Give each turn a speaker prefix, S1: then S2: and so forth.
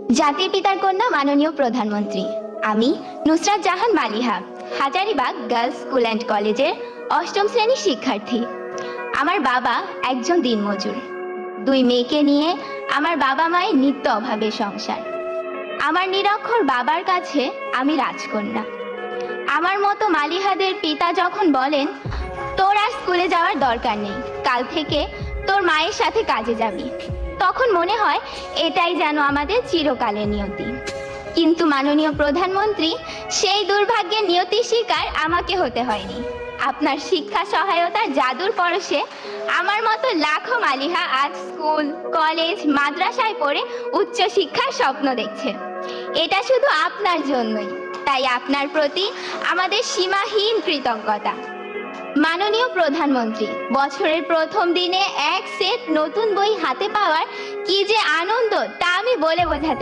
S1: জাতির পিতার কন্যা মাননীয় প্রধানমন্ত্রী, আমি Nusrat Jahan Maliha, Hazaribagh girls school and কলেজের অষ্টম শ্রেণীর শিক্ষার্থী। আমার বাবা একজন দিনমজুর। 2 মেয়েকে নিয়ে আমার বাবা মায়ের নিত্য অভাবের সংসার। আমার নিরক্ষর বাবার কাছে আমি রাজকন্যা। আমার মতো মালিহাদের পিতা যখন বলেন, তোর আর স্কুলে যাওয়ার দরকার নেই, কাল থেকে তোর মায়ের সাথে কাজে যাবি, তখন মনে হয় এটাই যেন আমাদের চিরকালের নিয়তি। কিন্তু মাননীয় প্রধানমন্ত্রী, সেই দুর্ভাগ্যের নিয়তির শিকার আমাকে হতে হয়নি। আপনার শিক্ষা সহায়তার জাদুর পরশে আমার মতো লাখো মালিহা আজ স্কুল, কলেজ, মাদ্রাসায় পড়ে উচ্চ শিক্ষার স্বপ্ন দেখছে। এটা শুধু আপনার জন্যই, তাই আপনার প্রতি আমাদের সীমাহীন কৃতজ্ঞতা। মাননীয় প্রধানমন্ত্রী, বছরের প্রথম দিনে এক সেট নতুন বই হাতে পাওয়ার কি যে আনন্দ তা আমি বলে বোঝাতে